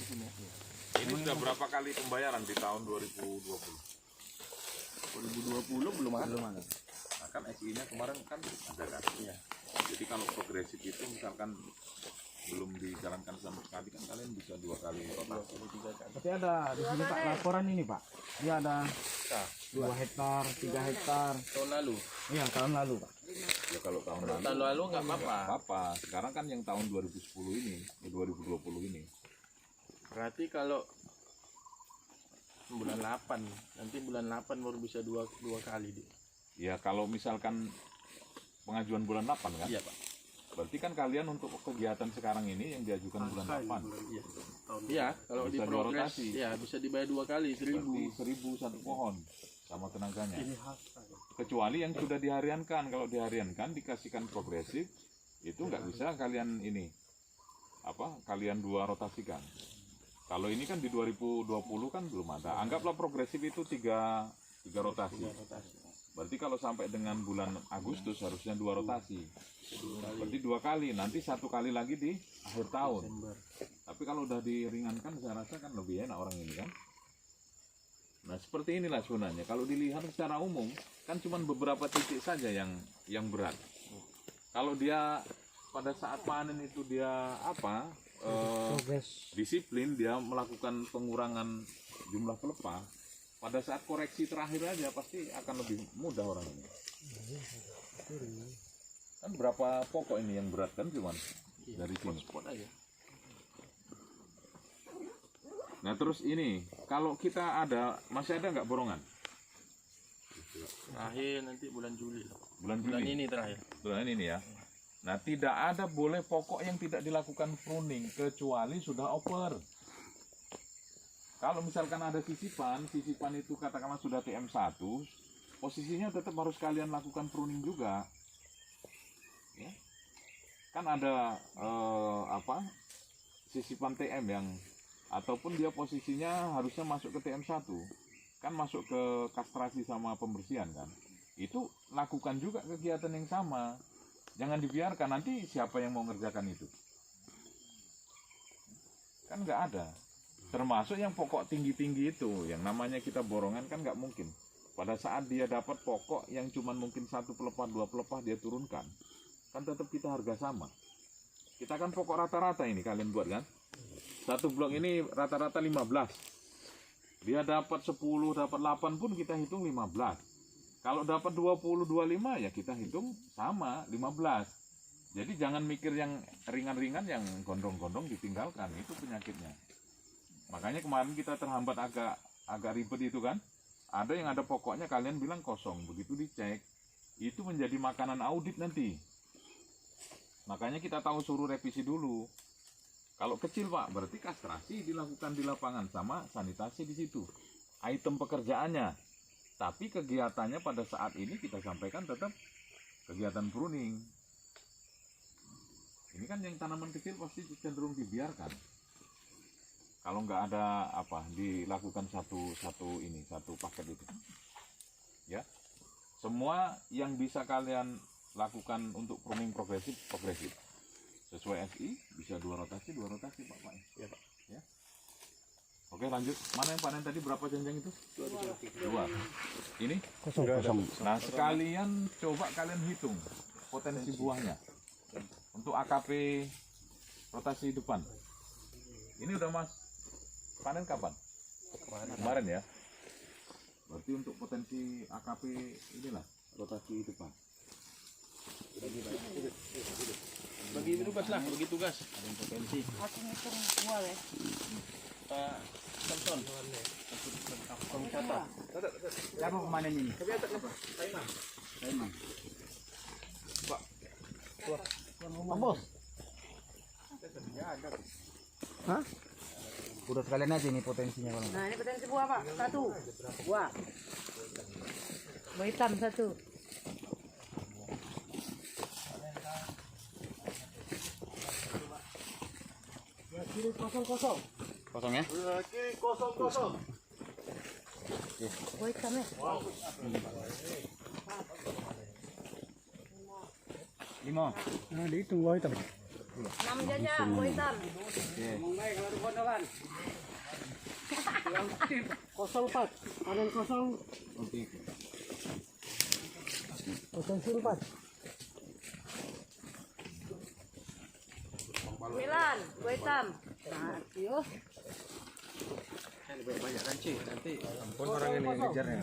sini. Ini sudah berapa kali pembayaran di tahun 2020? 2020 belum ada. Nah, kan SI-nya kemarin kan ada kan? Iya. Jadi kalau progresif itu misalkan belum dijalankan sama sekali kan kalian bisa 2 kali rotasi. Tapi ada di sini Pak laporan ini Pak. Dia ada 2 hektar, 3 hektar. Tahun lalu. Iya tahun lalu Pak. Ya kalau tahun lalu. Tahun lalu nggak apa-apa. Apa? Sekarang kan yang tahun 2010 ini, 2020 ini. Berarti kalau bulan 8, nanti bulan 8 baru bisa dua kali dia. Ya kalau misalkan pengajuan bulan 8 kan? Iya Pak. Berarti kan kalian untuk kegiatan sekarang ini yang diajukan bulan 8. Iya. Iya, kalau di Bisa dua progres, rotasi. ya bisa dibayar 2 kali, 1000. Berarti 1000 satu pohon sama tenaganya. Kecuali yang sudah dihariankan. Kalau dihariankan dikasihkan progresif itu nggak bisa kalian ini kalian 2 rotasikan. Kalau ini kan di 2020 kan belum ada. Anggaplah progresif itu 3 rotasi. Berarti kalau sampai dengan bulan Agustus harusnya 2 rotasi. Berarti 2 kali. Nanti 1 kali lagi di akhir tahun. Tapi kalau udah diringankan saya rasa kan lebih enak orang ini kan. Nah seperti inilah sebenarnya. Kalau dilihat secara umum kan cuma beberapa titik saja yang berat. Kalau dia pada saat panen itu dia disiplin, dia melakukan pengurangan jumlah pelepah, pada saat koreksi terakhir aja pasti akan lebih mudah orang ini. Kan berapa pokok ini yang berat kan cuman dari sini. Nah terus ini kalau kita masih ada nggak borongan? Terakhir nanti bulan Juli. Bulan ini terakhir. Bulan ini ya. Nah tidak ada boleh pokok yang tidak dilakukan pruning kecuali sudah over. Kalau misalkan ada sisipan itu katakanlah sudah TM1, posisinya tetap harus kalian lakukan pruning juga. Ya. Kan ada sisipan TM yang ataupun dia posisinya harusnya masuk ke TM1. Kan masuk ke kastrasi sama pembersihan kan. Itu lakukan juga kegiatan yang sama. Jangan dibiarkan, nanti siapa yang mau ngerjakan itu? Kan nggak ada. Termasuk yang pokok tinggi-tinggi itu, yang namanya kita borongan kan nggak mungkin. Pada saat dia dapat pokok yang cuma mungkin 1 pelepah, 2 pelepah dia turunkan. Kan tetap kita harga sama. Kita kan pokok rata-rata ini kalian buat kan? 1 blok ini rata-rata 15. Dia dapat 10, dapat 8 pun kita hitung 15. Kalau dapat 20, 25 ya kita hitung sama 15. Jadi jangan mikir yang ringan-ringan, yang gondong-gondong ditinggalkan, itu penyakitnya. Makanya kemarin kita terhambat agak ribet itu kan. Ada yang ada pokoknya kalian bilang kosong, begitu dicek itu menjadi makanan audit nanti. Makanya kita tahu suruh revisi dulu. Kalau kecil Pak, berarti kastrasi dilakukan di lapangan sama sanitasi di situ. Item pekerjaannya. Tapi kegiatannya pada saat ini kita sampaikan tetap kegiatan pruning. Ini kan yang tanaman kecil pasti cenderung dibiarkan. Kalau nggak ada dilakukan satu paket itu. Ya. Semua yang bisa kalian lakukan untuk pruning progresif. Sesuai SI bisa 2 rotasi Pak. Ya Pak. Ya. Oke lanjut, mana yang panen tadi berapa jenjang itu? 2. Ini? Kosong. Nah sekalian coba kalian hitung potensi buahnya untuk AKP rotasi depan. Ini udah Mas panen kapan? Kemarin ya. Berarti untuk potensi AKP inilah rotasi depan. Bagi tugas lah, bagi tugas. Ada potensi. Aku ngitung buah ya. Pak Samson. Siapa pemanen ini? Pak. Bos. Hah? Udah sekalian aja ini potensinya kalau. Nah ini potensi buah Pak, 1 buah. Buah hitam 1. Kiri kosong. Kosong ya? Kiri kosong. Buah hitam ya. 5. Nah dihitung buah hitam. 6 jajah, buah hitam. 04 panen kosong. Oke. 04 9, buah hitam. Nah, yuk. Banyak kan Ci, nanti pun orang ini ngejarnya.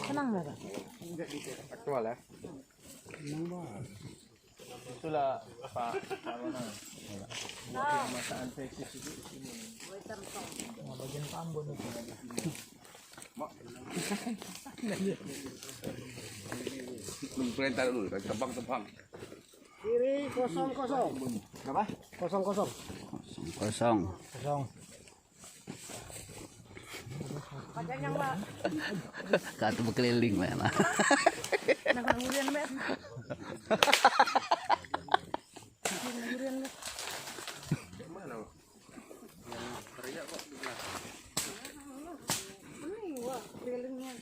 Tenang nggak, Pak? Aktual ya. itulah Pak Tawana. Nah, Masakan fesis itu sini. buah hitam tong. Bagian Tambun itu. Perintah dulu, tebang-tebang. Kiri 00. Berapa? 00. Kosong. Kosong. Kacang yang Pak. Kartu berkeliling mana? Nah, kemudian Mbak. Kemudian Mbak. Mana? Yang teriak kok di belakang. Ini wah, kelilingnya.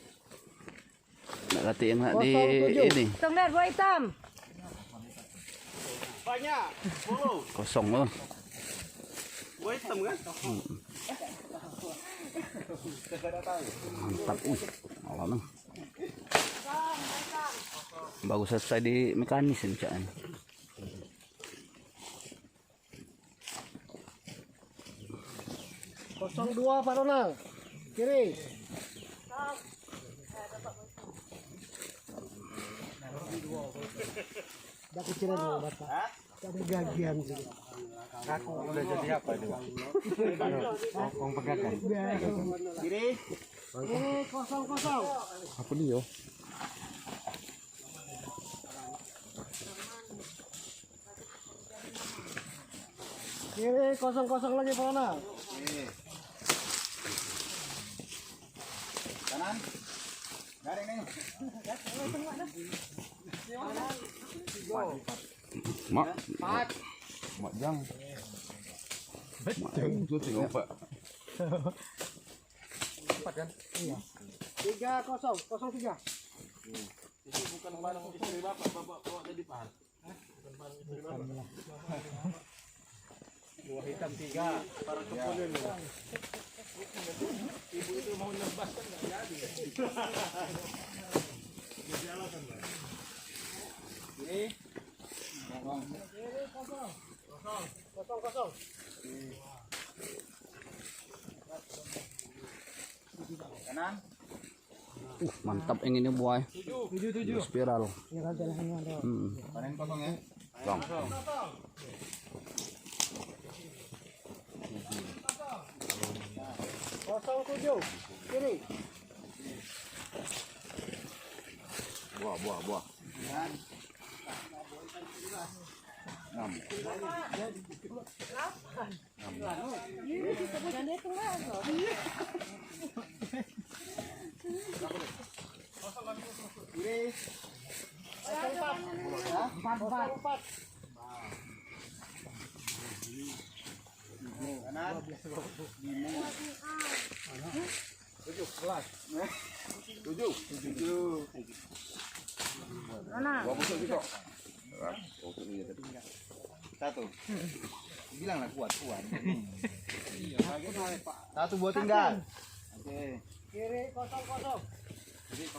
Nak kata yang nak di ini Tong lihat buah hitam. Banyak. Oh, kosong oh. buah hitam kan? Mantap Allah nang. Bagus selesai di mekanis ini cak. 02 Pak Ronald. Kiri. Udah kecilan dulu Bapak. Ada gagian sih. Aku udah jadi apa itu Pak? Kong pegakan. Kiri. Kiri 00. Apa dia? Kiri 00 lagi Pak Ronald. Kanan. Garing nih. Mak. Mak jang. Betul. Itu tengok Pak. 4 kan? Iya. 30 03. Itu bukan barang istri bapak bawa jadi Pak. Buah hitam 3, para kepulen. Ibu itu mau nebas kan nggak jadi. Jadi alasan Pak. Kiri. 00. Kanan. Mantap yang ini buah. 77. Spiral. Panen kosong ya. Bang. 07. Kiri. Buah. 6. Kiri. 04. Kanan. 7. Mana? Satu. Bilanglah kuat. Satu buat tinggal. Oke. Kiri 00. Kiri 0.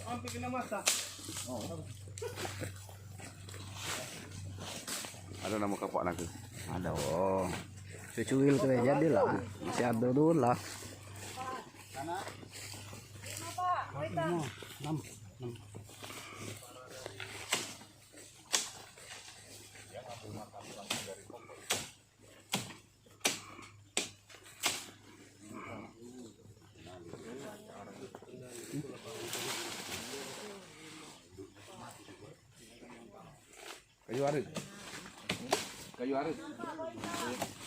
Hampir kena mata. Ada nama kapak nak. Ada oh. Cucuil kena jadi lah. Masih ada dulu lah. Buah hitam. 6. Kayu arit.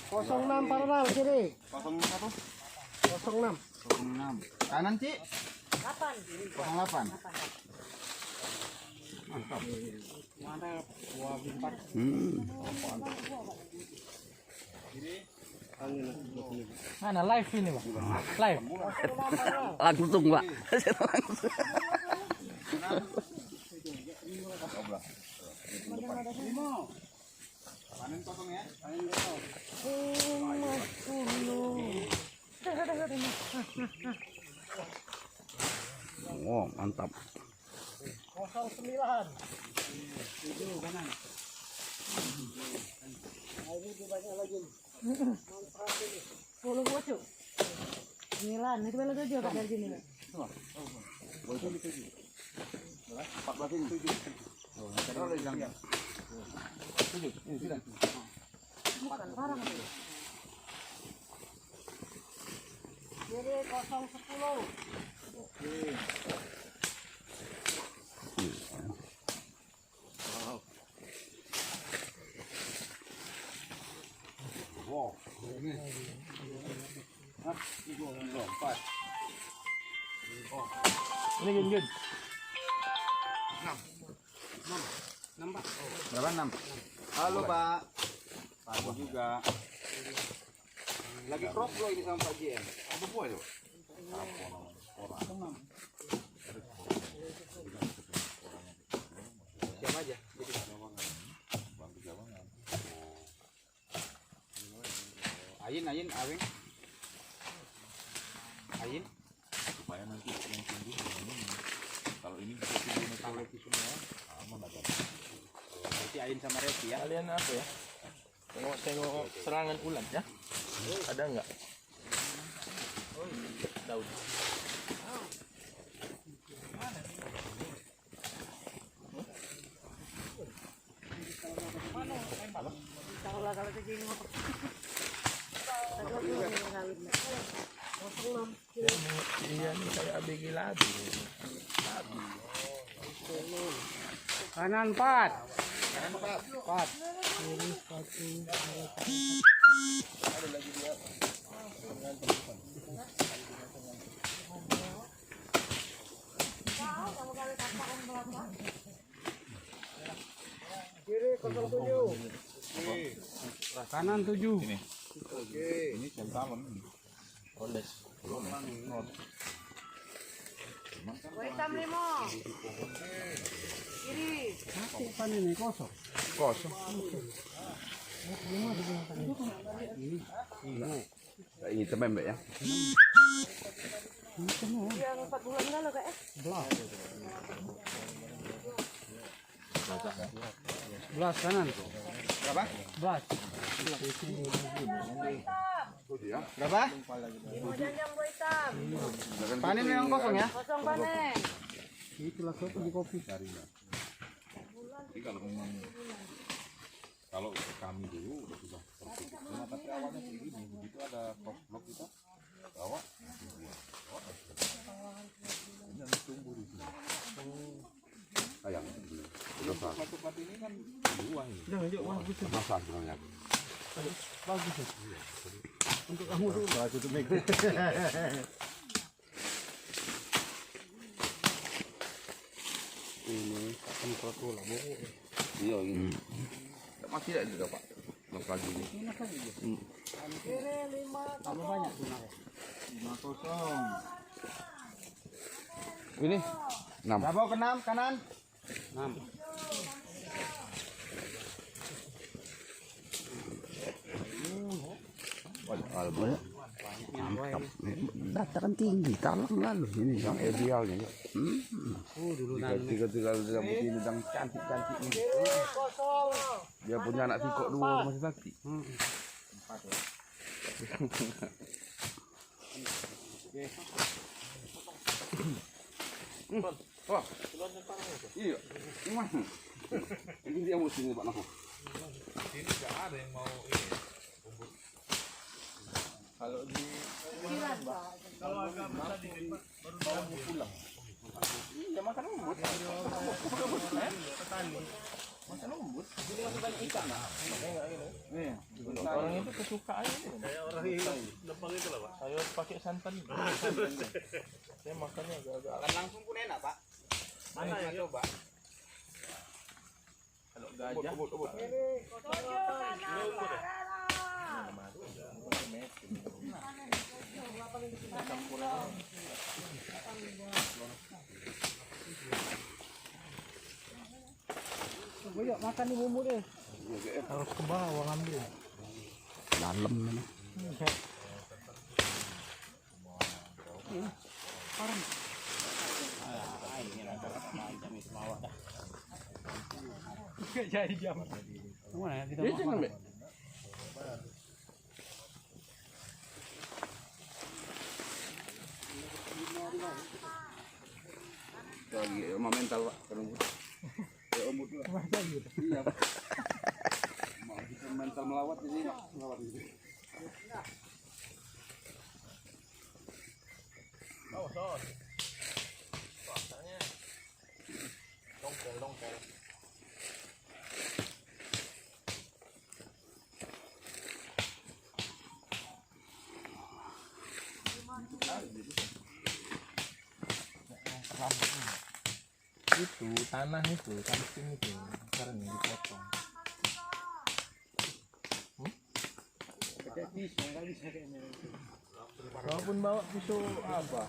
06 Pak Ronald kiri. 01. 06. 06. Kanan Ci. 8. 08. Hmm. Mana live ini, Pak? Live. Langsung, Pak. Oh, mantap. 09. Puluh bocok. 9, itu bela 7 Kak dari sini. Bukan parang itu. Jadi 010. Ini gin. Berapa 6? Halo, Pak. Pak juga. Lagi crop lo ini sama Pak JM. Apa buah itu? Siapa aja? Ayin, Aweng. Ayin. Supaya nanti yang tumbuh ini. Kalau ini bisa tumbuh natural semua, aman ada. Berarti Ayin sama Reti ya. Kalian apa ya? Tengok serangan ulat ya. Ada enggak? Daun. Kalau segini mau. Iya nih kayak ABG lagi. Kanan 4. Kiri 1. Ada lagi dia. Kiri 07. Kanan 7. Ini. Oke. Ini centalon. Roles. Hitam 5. Kiri. Pan ini kosong. Kosong. Ini temen, Mbak ya. Yang 4 bulan lalu Kak. 11 kanan. Berapa? 11. Berapa? Mau janjang buah hitam. Panen yang kosong ya? Kosong panen. Itulah satu di kopi. Jadi kalau memang kalau kami dulu udah sudah seperti itu. Nah, tapi awalnya kayak gini, begitu ada cross block kita bawa ini yang tumbuh di sini. Kayak tempat ini kan buah ini. Masak sebenarnya. Untuk kamu dulu. Tutup mic. Ini tempat pula. Iya ini. Masih ada juga Pak. Pagi ini. Kiri 5. Tambah banyak tuh. 50. Ini 6. Berapa ke 6 kanan? 6. Alba. Mantap. Dataran tinggi, talang lalu ini yang idealnya. Dulu Tiga rambut ini yang cantik-cantik ini. Kosong. Dia punya anak sikok 2 masih sakit. Wah. Iya. Gimana? Ini dia musim Pak Nako. Ini enggak ada yang mau ini. Kalau di kalau agak besar dikit baru pulang. Iya makan umbut. Petani. Makan umbut. Jadi masih banyak ikan lah. Makanya enggak ini. Nih. Orang itu kesukaan ini. Kayak orang lempang itu lah Pak. Saya pakai santan. Saya makannya agak-agak. Makan langsung pun enak, Pak. Mana yang coba? Kalau gajah. Kiri 08. Yuk makan nih bumbu deh. Harus ke bawah ngambil. Dalam ini. Jadi jam. Mana kita makan? Lagi mau mental Pak. Iya. Mau kita mental melawat di sini, melawat di sini. Itu tanah itu, samping itu, sekarang dipotong. Walaupun bawa pisau apa?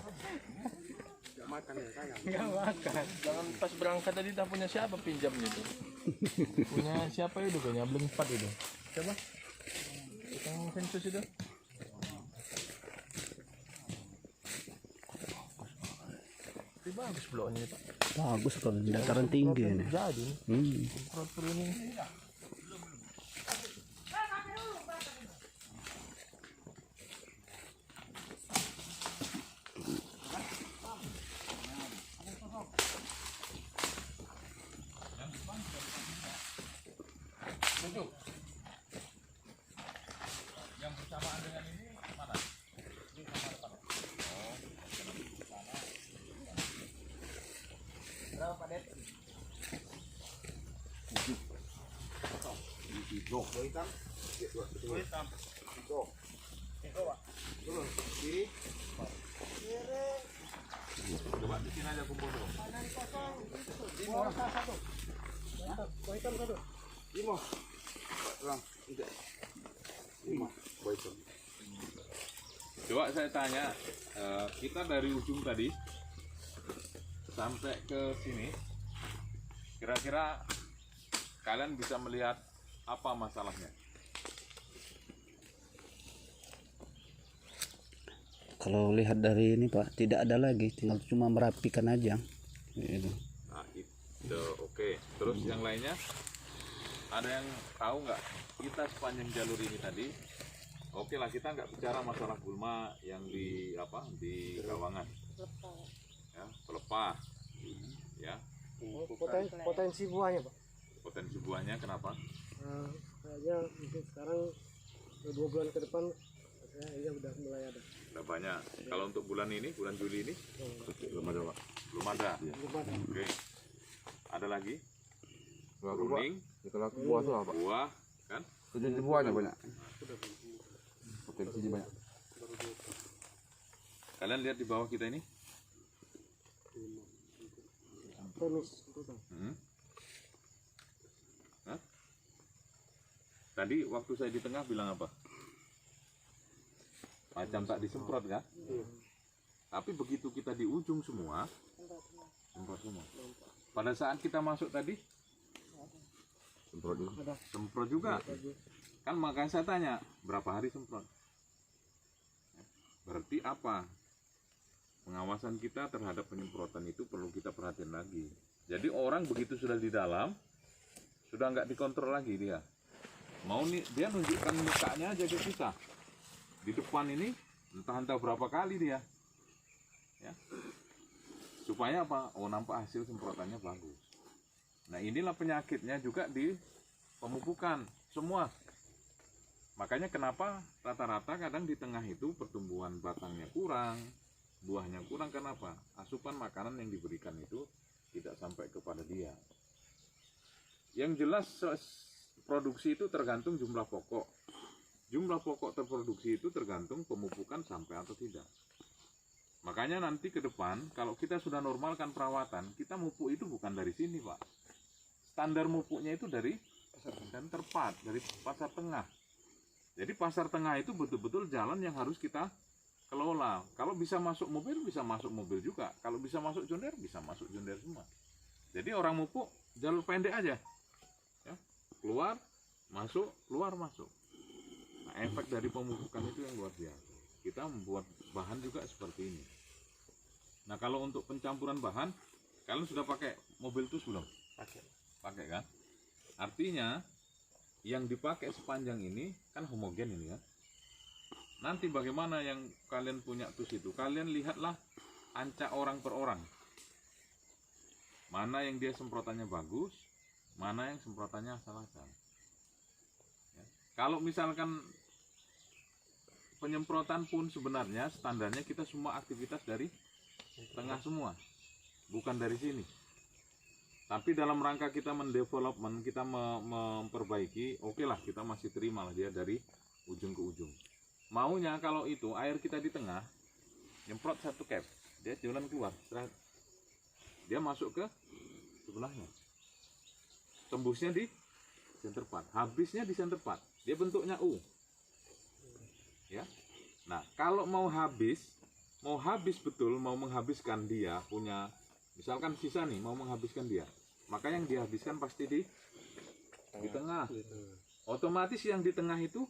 Gak makan ya sayang. Enggak makan. Jangan pas berangkat tadi tak punya siapa pinjamnya itu. Punya siapa itu kayaknya belum 4 itu. Coba. Tukang sensus itu. Tapi bagus bloknya Pak. Bagus kalau di dataran tinggi ini. Jadi semprot ini. Coba saya tanya, kita dari ujung tadi sampai ke sini, kira-kira kalian bisa melihat apa masalahnya? Kalau lihat dari ini Pak, tidak ada lagi, tinggal cuma merapikan aja. Gitu. Nah, itu oke. Terus yang lainnya, ada yang tahu nggak? Kita sepanjang jalur ini tadi, oke lah, kita nggak bicara masalah gulma yang di apa di Kawangan, ya, pelepah, ya. Potensi buahnya Pak. Potensi buahnya kenapa? Kayaknya mungkin sekarang 2 bulan ke depan kayaknya udah mulai ada. Udah banyak. Kalau untuk bulan ini, bulan Juli ini belum ada, Pak. Belum ada. Oke. Ada lagi? Kuning. Kalau buah itu apa? Buah, kan? Potensi buahnya banyak. Potensinya banyak. Kalian lihat di bawah kita ini? Hmm? Hah? Tadi waktu saya di tengah bilang apa? Macam tak disemprot kan? Tapi begitu kita di ujung semua, semprot semua. Pada saat kita masuk tadi, semprot juga. Kan makanya saya tanya, berapa hari semprot? Berarti apa? Pengawasan kita terhadap penyemprotan itu perlu kita perhatian lagi. Jadi orang begitu sudah di dalam, sudah nggak dikontrol lagi dia. Mau nih dia nunjukkan mukanya aja ke kita. Di depan ini entah berapa kali dia, ya. Supaya apa? Oh, nampak hasil semprotannya bagus. Nah, inilah penyakitnya juga di pemupukan semua. Makanya kenapa rata-rata kadang di tengah itu pertumbuhan batangnya kurang, buahnya kurang. Kenapa? Asupan makanan yang diberikan itu tidak sampai kepada dia. Yang jelas produksi itu tergantung jumlah pokok. Jumlah pokok terproduksi itu tergantung pemupukan sampai atau tidak. Makanya nanti ke depan kalau kita sudah normalkan perawatan, kita mupuk itu bukan dari sini, Pak. Standar mupuknya itu dari dan terpat dari pasar tengah. Jadi pasar tengah itu betul-betul jalan yang harus kita kelola. Kalau bisa masuk mobil juga. Kalau bisa masuk jonder, bisa masuk jonder semua. Jadi orang mupuk jalur pendek aja. Ya, keluar, masuk, keluar, masuk. Nah, efek dari pemupukan itu yang luar biasa. Kita membuat bahan juga seperti ini. Nah, kalau untuk pencampuran bahan, kalian sudah pakai mobil tus belum? Pakai kan? Artinya yang dipakai sepanjang ini kan homogen ini kan. Nanti bagaimana yang kalian punya tus itu? Kalian lihatlah ancak orang per orang. Mana yang dia semprotannya bagus, mana yang semprotannya asal-asal. Ya. Kalau misalkan penyemprotan pun sebenarnya standarnya kita semua aktivitas dari tengah semua, bukan dari sini. Tapi dalam rangka kita mendevelopment, kita memperbaiki, oke lah kita masih terima lah dia dari ujung ke ujung. Maunya kalau itu air kita di tengah, nyemprot satu cap, dia jalan keluar, dia masuk ke sebelahnya, tembusnya di center part, habisnya di center part, dia bentuknya U. Ya, nah kalau mau habis betul, mau menghabiskan dia punya, misalkan sisa nih, mau menghabiskan dia. Maka yang dihabiskan pasti di tengah. Otomatis yang di tengah itu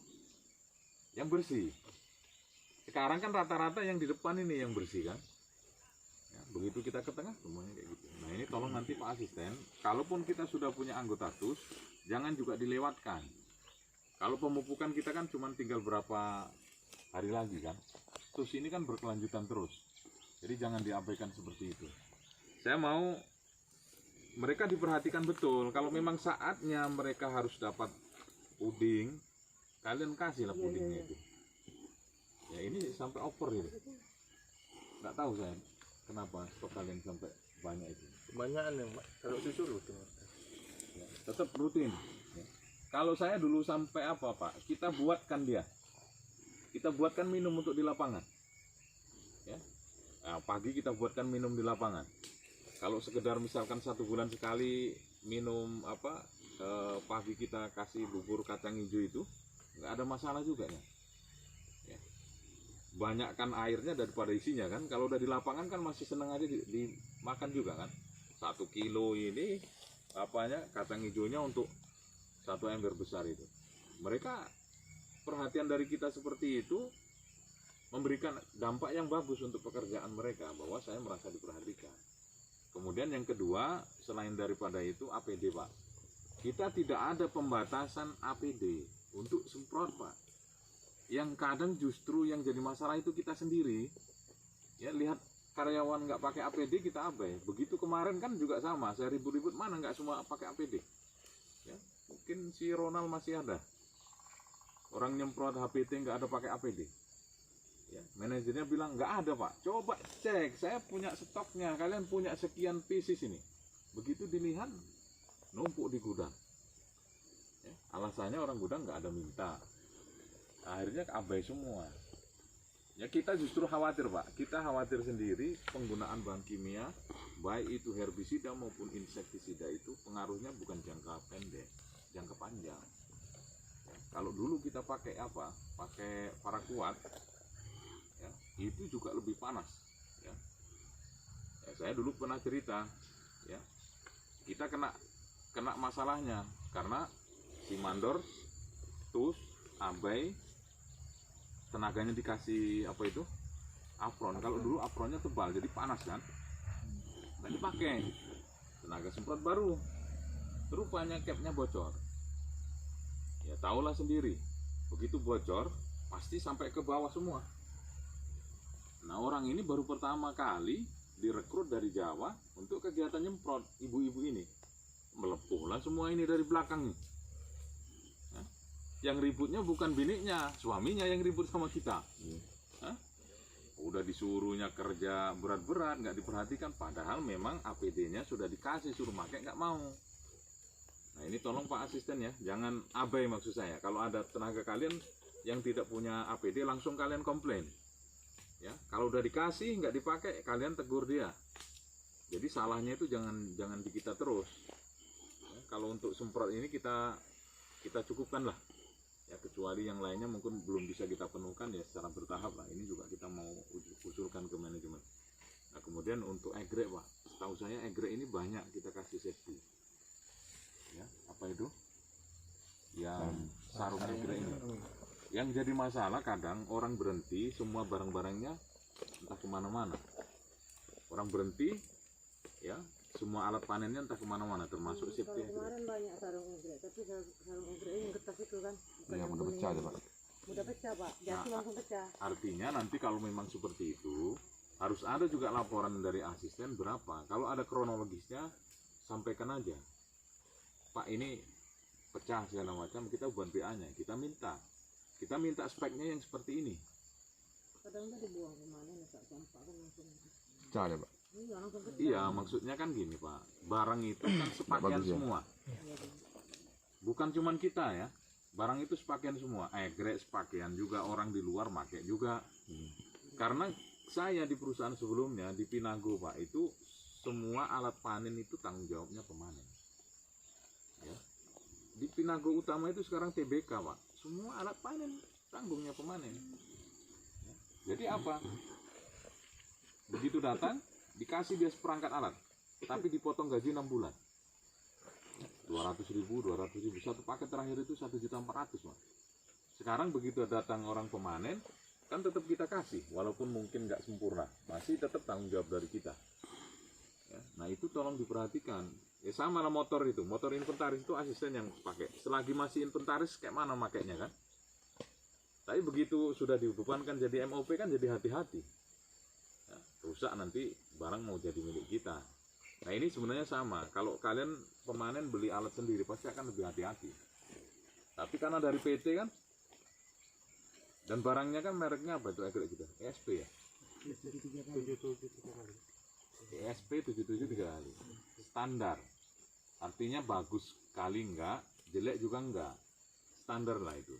yang bersih. Sekarang kan rata-rata yang di depan ini yang bersih kan. Ya, begitu kita ke tengah semuanya kayak gitu. Nah ini tolong nanti Pak Asisten, kalaupun kita sudah punya anggota TUS, jangan juga dilewatkan. Kalau pemupukan kita kan cuma tinggal berapa hari lagi kan. TUS ini kan berkelanjutan terus. Jadi jangan diabaikan seperti itu. Saya mau mereka diperhatikan betul. Kalau memang saatnya mereka harus dapat puding, kalian kasihlah pudingnya itu. Ya ini sampai over ini. Nggak tahu saya kenapa kok kalian sampai banyak itu. Kebanyakan yang kalau susu rutin. Ya, tetap rutin. Ya. Kalau saya dulu sampai apa Pak? Kita buatkan dia. Kita buatkan minum untuk di lapangan. Ya. Nah, pagi kita buatkan minum di lapangan. Kalau sekedar misalkan 1 bulan sekali minum pagi kita kasih bubur kacang hijau itu nggak ada masalah juga ya. Ya. Banyakkan airnya daripada isinya kan. Kalau udah di lapangan kan masih seneng aja dimakan juga kan. 1 kilo ini kacang hijaunya untuk 1 ember besar itu. Mereka perhatian dari kita seperti itu memberikan dampak yang bagus untuk pekerjaan mereka, bahwa saya merasa diperhatikan. Kemudian yang kedua, selain daripada itu APD Pak, kita tidak ada pembatasan APD untuk semprot Pak. Yang kadang justru yang jadi masalah itu kita sendiri. Ya lihat karyawan nggak pakai APD kita abai. Begitu kemarin kan juga sama, saya ribut-ribut mana nggak semua pakai APD. Ya, mungkin si Ronald masih ada. Orang nyemprot HPT nggak ada pakai APD. Ya, manajernya bilang nggak ada Pak, coba cek, saya punya stoknya, kalian punya sekian pieces ini. Begitu dilihat numpuk di gudang. Ya, alasannya orang gudang nggak ada minta, akhirnya abai semua. Ya kita justru khawatir Pak, kita khawatir sendiri penggunaan bahan kimia, baik itu herbisida maupun insektisida itu pengaruhnya bukan jangka pendek, jangka panjang. Ya, kalau dulu kita pakai pakai paraquat, ya, itu juga lebih panas. Ya. Ya, saya dulu pernah cerita, ya, kita kena masalahnya karena si mandor, tus, abai, tenaganya dikasih apron. Kalau dulu apronnya tebal, jadi panas kan, nggak dipakai. Tenaga semprot baru, rupanya capnya bocor. Ya tahulah sendiri, begitu bocor pasti sampai ke bawah semua. Nah orang ini baru pertama kali direkrut dari Jawa untuk kegiatan nyemprot, ibu-ibu ini melepuhlah semua ini dari belakang nih. Nah, yang ributnya bukan biniknya, suaminya yang ribut sama kita. Nah, udah disuruhnya kerja berat-berat, nggak diperhatikan, padahal memang APD-nya sudah dikasih, suruh pakai nggak mau. Nah ini tolong Pak Asisten ya, jangan abai maksud saya. Kalau ada tenaga kalian yang tidak punya APD, langsung kalian komplain. Ya, kalau udah dikasih nggak dipakai, kalian tegur dia. Jadi salahnya itu jangan di kita terus. Ya, kalau untuk semprot ini kita cukupkan lah. Ya, kecuali yang lainnya mungkin belum bisa kita penuhkan ya secara bertahap lah. Ini juga kita mau usulkan ke manajemen. Nah kemudian untuk egrek Pak, setahu saya egrek ini banyak kita kasih safety. Ya, apa itu? Yang sarung egrek ini. Yang jadi masalah kadang orang berhenti semua barang-barangnya entah kemana-mana. Orang berhenti, ya semua alat panennya entah kemana-mana termasuk safety egrek. Kemarin banyak sarung egrek, tapi sarung egrek yang kertas itu kan. Iya, mudah pecah aja, Pak. Mudah pecah Pak, jatuh langsung pecah. Artinya nanti kalau memang seperti itu harus ada juga laporan dari asisten berapa. Kalau ada kronologisnya sampaikan aja. Pak ini pecah segala macam, kita buat BA-nya, kita minta speknya yang seperti ini. Kadang tuh dibuang kemana, sak sampah kan langsung. Pecah aja, Pak. Iya, langsung pecah. Iya, maksudnya kan gini Pak, barang itu kan sepakaian bagus ya? semua. Bukan cuman kita ya, barang itu sepakaian semua. Egrek sepakaian juga, orang di luar pakai juga. Karena saya di perusahaan sebelumnya di Pinago Pak, itu semua alat panen itu tanggung jawabnya pemanen. Ya. Di Pinago utama itu sekarang TBK Pak, semua alat panen tanggungnya pemanen. Ya. Jadi apa? Begitu datang dikasih dia seperangkat alat, tapi dipotong gaji 6 bulan. 200.000, satu paket terakhir itu 1.400.000 Pak. Sekarang begitu datang orang pemanen, kan tetap kita kasih, walaupun mungkin nggak sempurna, masih tetap tanggung jawab dari kita. Ya, nah itu tolong diperhatikan. Ya sama lah motor itu, motor inventaris itu asisten yang pakai. Selagi masih inventaris kayak mana makainya kan? Tapi begitu sudah dibebankan jadi MOP kan jadi hati-hati. Ya, rusak nanti barang mau jadi milik kita. Nah ini sebenarnya sama. Kalau kalian pemanen beli alat sendiri pasti akan lebih hati-hati. Tapi karena dari PT kan. Dan barangnya kan mereknya apa itu egrek kita? ESP ya? ESP 77 3 kali. Standar. Artinya bagus kali enggak, jelek juga enggak. Standar lah itu.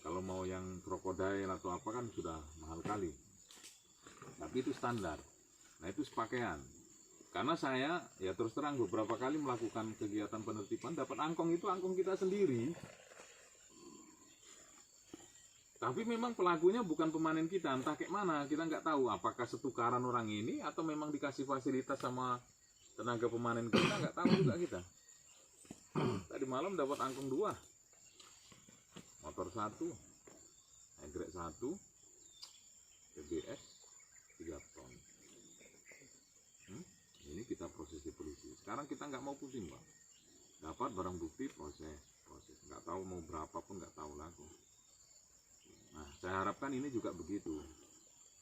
Kalau mau yang krokodil atau apa kan sudah mahal kali. Tapi itu standar. Nah itu sepakaian. Karena saya ya terus terang beberapa kali melakukan kegiatan penertiban dapat angkong itu angkong kita sendiri. Tapi memang pelakunya bukan pemanen kita, entah kayak mana, kita nggak tahu apakah setukaran orang ini atau memang dikasih fasilitas sama tenaga pemanen kita, nggak tahu juga kita. Tadi malam dapat angkong 2, motor 1, egrek 1, TBS 3 ton. Ini kita proses di polisi. Sekarang kita nggak mau pusing Pak, dapat barang bukti proses, nggak tahu mau berapa pun nggak tahu laku. Nah, saya harapkan ini juga begitu.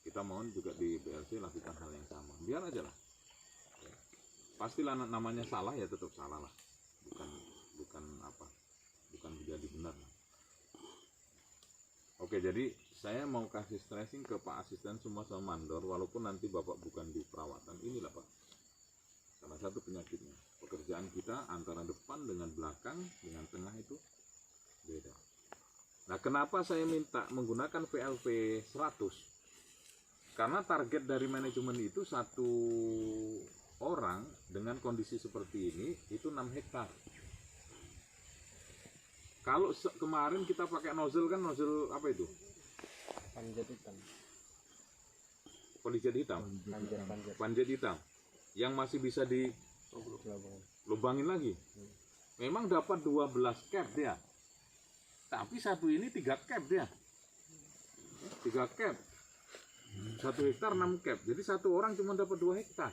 Kita mohon juga di BLC lakukan hal yang sama. Biar aja lah. Ya. Pastilah namanya salah ya tetap salah lah. Bukan menjadi benar. Oke, jadi saya mau kasih stressing ke Pak Asisten semua sama mandor, walaupun nanti Bapak bukan di perawatan. Inilah Pak. Salah satu penyakitnya. Pekerjaan kita antara depan dengan belakang dengan tengah itu beda. Nah, kenapa saya minta menggunakan VLP 100? Karena target dari manajemen itu satu orang dengan kondisi seperti ini itu 6 hektar. Kalau kemarin kita pakai nozzle kan nozzle apa itu? Panjat hitam. Polijet hitam. Panjat hitam. Yang masih bisa dilubangin lagi. Memang dapat 12 cap dia. Tapi satu ini 3 cap dia. 3 cap. 1 hektar 6 cap. Jadi satu orang cuma dapat 2 hektar.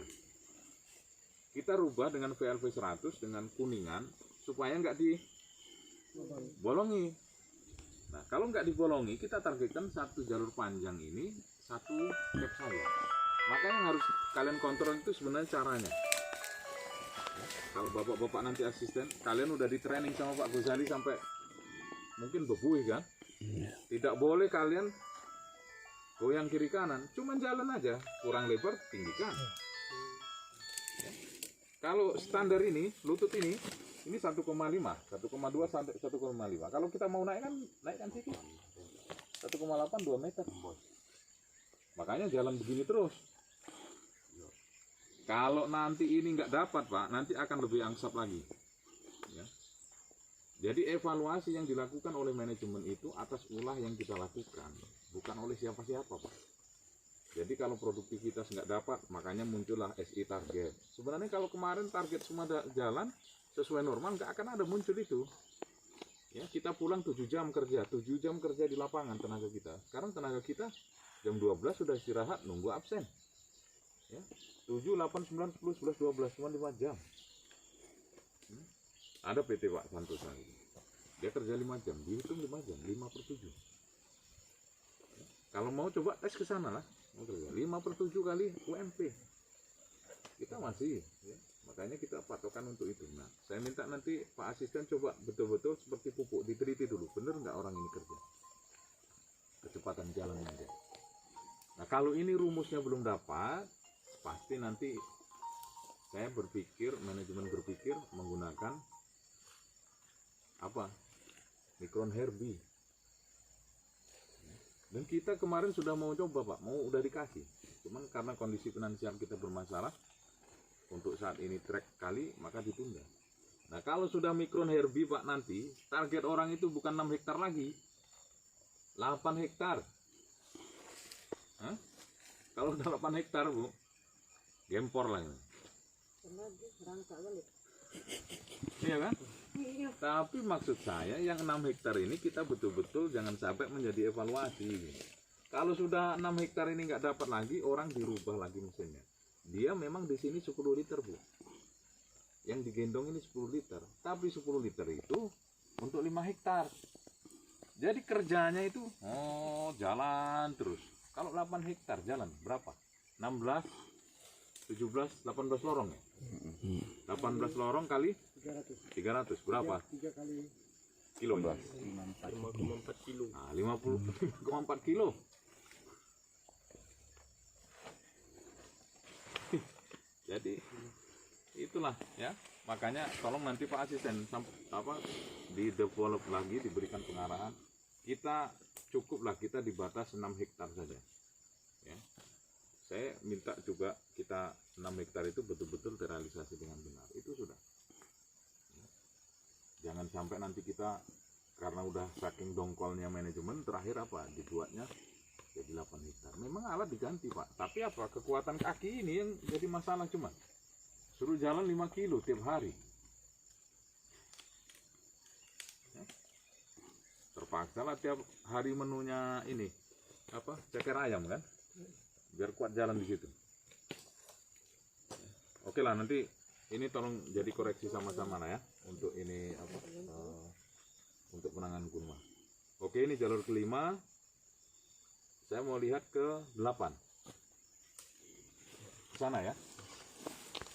Kita rubah dengan VLP 100 dengan kuningan supaya nggak dibolongi. Nah, kalau nggak dibolongi, kita targetkan satu jalur panjang ini 1 cap saja. Makanya harus kalian kontrol itu sebenarnya caranya. Kalau bapak-bapak nanti asisten, kalian udah di training sama Pak Gozali sampai mungkin bebuih kan? Tidak boleh kalian goyang kiri kanan, cuman jalan aja, kurang lebar tinggikan. Ya. Kalau standar ini, lutut ini 1,5, 1,2 sampai 1,5. Kalau kita mau naikkan sedikit. 1,8 2 meter. Makanya jalan begini terus. Kalau nanti ini nggak dapat Pak, nanti akan lebih angsap lagi. Ya. Jadi evaluasi yang dilakukan oleh manajemen itu atas ulah yang kita lakukan, bukan oleh siapa-siapa, Pak. Jadi kalau produktivitas nggak dapat, makanya muncullah SI target. Sebenarnya kalau kemarin target semua jalan sesuai normal, nggak akan ada muncul itu. Ya, kita pulang 7 jam kerja, 7 jam kerja di lapangan tenaga kita. Sekarang tenaga kita jam 12 sudah istirahat, nunggu absen. Ya, 7, 8, 9, 10, 11, 12, cuma 5 jam. Ada PT Pak Santosa, dia kerja 5 jam, dihitung 5 jam, 5/7. Ya, kalau mau coba tes ke sana lah, 5/7 kali UMP. Kita masih, ya, makanya kita patokan untuk itu. Nah, saya minta nanti Pak Asisten coba betul-betul seperti pupuk, diteliti dulu, bener nggak orang ini kerja, kecepatan jalannya dia. Nah, kalau ini rumusnya belum dapat, pasti nanti saya berpikir, manajemen berpikir menggunakan apa? Micron Herbie. Dan kita kemarin sudah mau coba, Pak, mau udah dikasih. Cuman karena kondisi finansial kita bermasalah, untuk saat ini track kali, maka ditunda. Nah, kalau sudah Micron Herbie, Pak, nanti target orang itu bukan 6 hektar lagi, 8 hektar. Hah? Kalau udah 8 hektar, Bu, gempor lah ini. Iya kan? Tapi maksud saya yang 6 hektar ini kita betul-betul jangan sampai menjadi evaluasi. Kalau sudah 6 hektar ini nggak dapat lagi, orang dirubah lagi mesinnya. Dia memang di sini 10 liter, Bu. Yang digendong ini 10 liter. Tapi 10 liter itu untuk 5 hektar. Jadi kerjanya itu jalan terus. Kalau 8 hektar jalan berapa? 16, 17, 18 lorong ya? 18 lorong kali 300 berapa? 3 kali Kilo ya? 5,4 kilo. Nah, 50,4 kilo. Jadi itulah ya. Makanya tolong nanti Pak Asisten di develop lagi, diberikan pengarahan. Kita cukuplah, kita di batas 6 hektar saja. Ya. Saya minta juga kita 6 hektar itu betul-betul terrealisasi dengan benar. Itu sudah. Jangan sampai nanti kita karena udah saking dongkolnya manajemen, terakhir apa? Dibuatnya jadi 8 hektar. Memang alat diganti, Pak. Tapi apa? Kekuatan kaki ini yang jadi masalah cuma. Suruh jalan 5 kilo tiap hari. Ya. Terpaksa lah tiap hari menunya ini apa? Ceker ayam kan? Biar kuat jalan di situ. Oke lah, nanti ini tolong jadi koreksi sama-sama lah ya untuk ini apa? Untuk penanganan kurma. Oke, ini jalur kelima. Saya mau lihat ke 8. Sana ya.